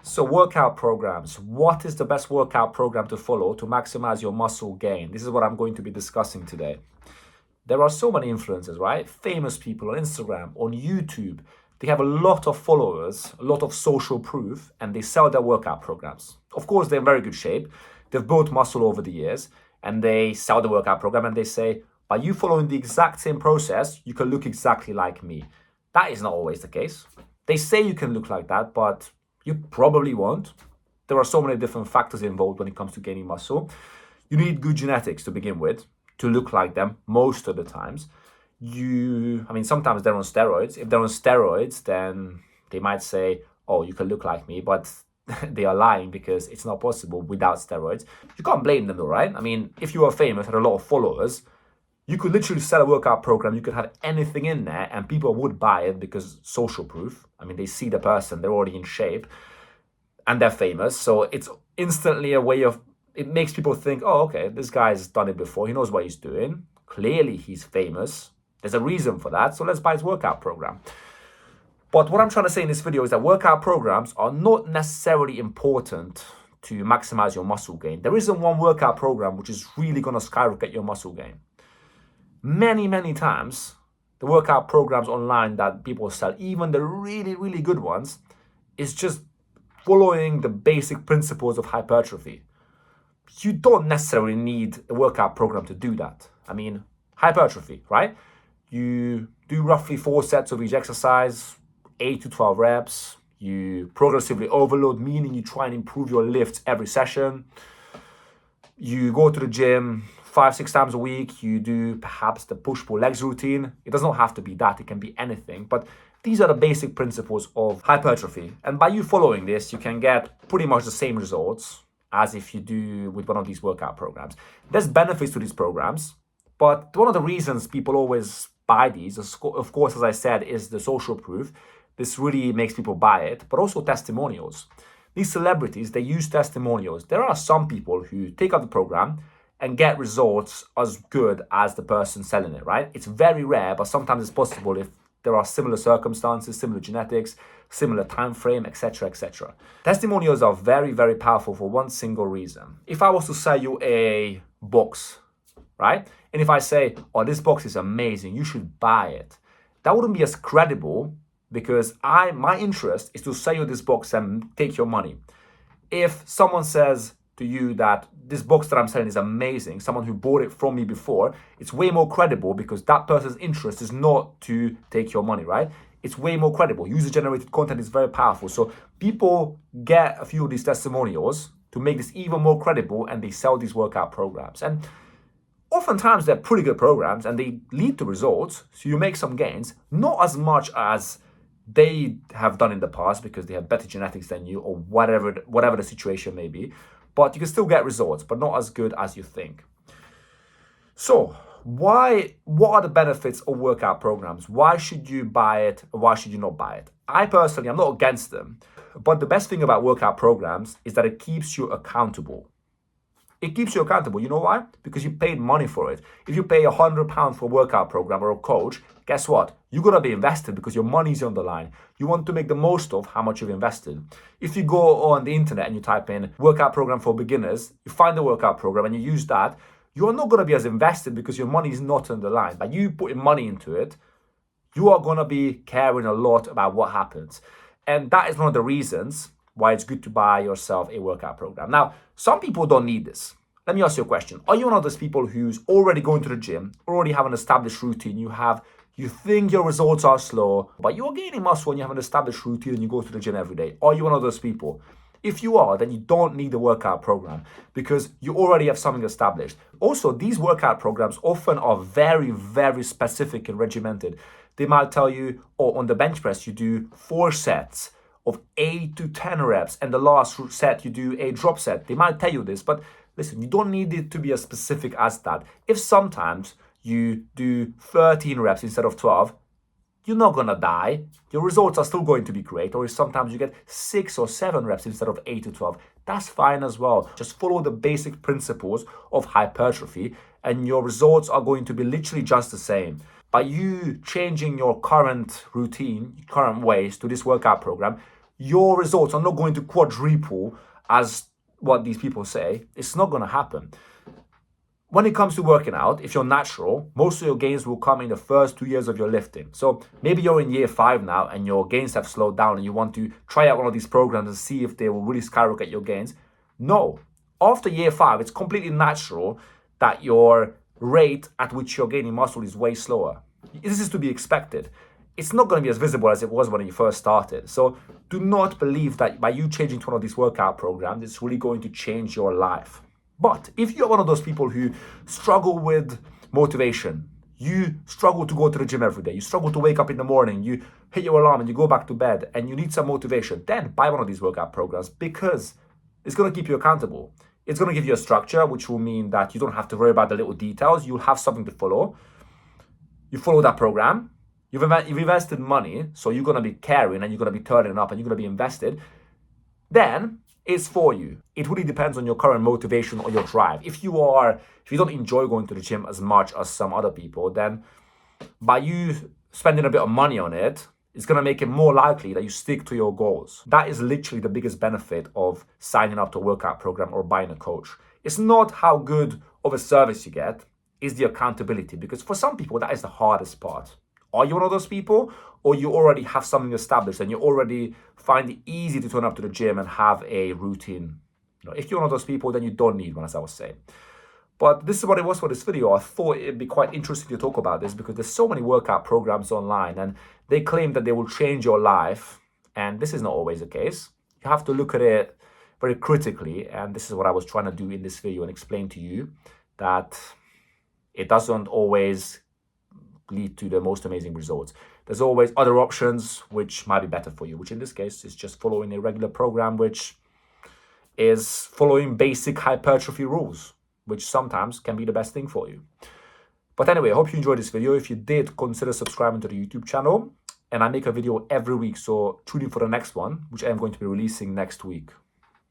So workout programs. What is the best workout program to follow to maximize your muscle gain? This is what I'm going to be discussing today. There are so many influencers, right? Famous people on Instagram, on YouTube. They have a lot of followers, a lot of social proof, and they sell their workout programs. Of course, they're in very good shape. They've built muscle over the years, and they sell the workout program and they say, by you following the exact same process, you can look exactly like me. That is not always the case. They say you can look like that, but you probably won't. There are so many different factors involved when it comes to gaining muscle. You need good genetics to begin with to look like them most of the times. Sometimes they're on steroids. If they're on steroids, then they might say, oh, you can look like me, but they are lying because it's not possible without steroids. You can't blame them though, right? I mean, if you are famous, had a lot of followers, you could literally sell a workout program. You could have anything in there and people would buy it because social proof. I mean, they see the person, they're already in shape and they're famous. So it's instantly a way of, it makes people think, oh, okay, this guy's done it before. He knows what he's doing. Clearly he's famous. There's a reason for that. So let's buy his workout program. But what I'm trying to say in this video is that workout programs are not necessarily important to maximize your muscle gain. There isn't one workout program which is really going to skyrocket your muscle gain. Many times, the workout programs online that people sell, even the really, really good ones, is just following the basic principles of hypertrophy. You don't necessarily need a workout program to do that. I mean, hypertrophy, right? You do roughly 4 sets of each exercise, 8 to 12 reps. You progressively overload, meaning you try and improve your lifts every session. You go to the gym 5-6 times a week. You do perhaps the push-pull legs routine. It does not have to be that. It can be anything. But these are the basic principles of hypertrophy. And by you following this, you can get pretty much the same results as if you do with one of these workout programs. There's benefits to these programs, but one of the reasons people always buy these, of course, as I said, is the social proof. This really makes people buy it, but also testimonials. These celebrities, they use testimonials. There are some people who take up the program and get results as good as the person selling it, right? It's very rare, but sometimes it's possible if there are similar circumstances, similar genetics, similar time frame, etc., etc. Testimonials are very powerful for one single reason. If I was to sell you a box, right? And if I say, oh, this box is amazing, you should buy it, that wouldn't be as credible because my interest is to sell you this box and take your money. If someone says to you that this box that I'm selling is amazing, someone who bought it from me before, it's way more credible because that person's interest is not to take your money, right? It's way more credible. User-generated content is very powerful. So people get a few of these testimonials to make this even more credible and they sell these workout programs. And oftentimes they're pretty good programs and they lead to results. So you make some gains, not as much as they have done in the past because they have better genetics than you or whatever the situation may be. But you can still get results, but not as good as you think. So what are the benefits of workout programs? Why should you buy it? Or why should you not buy it? I personally, I'm not against them. But the best thing about workout programs is that it keeps you accountable. It keeps you accountable. You know why? Because you paid money for it. If you pay £100 for a workout program or a coach, guess what? You're going to be invested because your money's on the line. You want to make the most of how much you've invested. If you go on the internet and you type in workout program for beginners, you find the workout program and you use that, you're not going to be as invested because your money is not on the line. By you putting money into it, you are going to be caring a lot about what happens. And that is one of the reasons why it's good to buy yourself a workout program. Now, some people don't need this. Let me ask you a question. Are you one of those people who's already going to the gym, already have an established routine? You think your results are slow, but you're gaining muscle and you have an established routine and you go to the gym every day. Are you one of those people? If you are, then you don't need a workout program because you already have something established. Also, these workout programs often are very specific and regimented. They might tell you, oh, on the bench press, you do 4 sets of 8 to 10 reps, and the last set you do a drop set. They might tell you this, but listen, you don't need it to be as specific as that. If sometimes you do 13 reps instead of 12, you're not gonna die. Your results are still going to be great. Or if sometimes you get 6 or 7 reps instead of 8 to 12, that's fine as well. Just follow the basic principles of hypertrophy and your results are going to be literally just the same. By you changing your current routine, current ways to this workout program, your results are not going to quadruple as what these people say. It's not going to happen. When it comes to working out, if you're natural, most of your gains will come in the first 2 years of your lifting. So maybe you're in year 5 now and your gains have slowed down and you want to try out one of these programs and see if they will really skyrocket your gains. No. After year 5, it's completely natural that your rate at which you're gaining muscle is way slower. This is to be expected. It's not going to be as visible as it was when you first started. So do not believe that by you changing to one of these workout programs, it's really going to change your life. But if you're one of those people who struggle with motivation, you struggle to go to the gym every day, you struggle to wake up in the morning, you hit your alarm and you go back to bed and you need some motivation, then buy one of these workout programs because it's going to keep you accountable. It's going to give you a structure, which will mean that you don't have to worry about the little details. You'll have something to follow. You follow that program. You've invested money, so you're going to be caring and you're going to be turning up and you're going to be invested. Then it's for you. It really depends on your current motivation or your drive. If you don't enjoy going to the gym as much as some other people, then by you spending a bit of money on it, it's going to make it more likely that you stick to your goals. That is literally the biggest benefit of signing up to a workout program or buying a coach. It's not how good of a service you get, it's the accountability. Because for some people, that is the hardest part. Are you one of those people? Or you already have something established and you already find it easy to turn up to the gym and have a routine? If you're one of those people, then you don't need one, as I was saying. But this is what it was for this video. I thought it'd be quite interesting to talk about this because there's so many workout programs online and they claim that they will change your life. And this is not always the case. You have to look at it very critically. And this is what I was trying to do in this video and explain to you that it doesn't always lead to the most amazing results. There's always other options which might be better for you, which in this case is just following a regular program, which is following basic hypertrophy rules, which sometimes can be the best thing for you. But anyway, I hope you enjoyed this video. If you did, consider subscribing to the YouTube channel. And I make a video every week, so tune in for the next one, which I'm going to be releasing next week.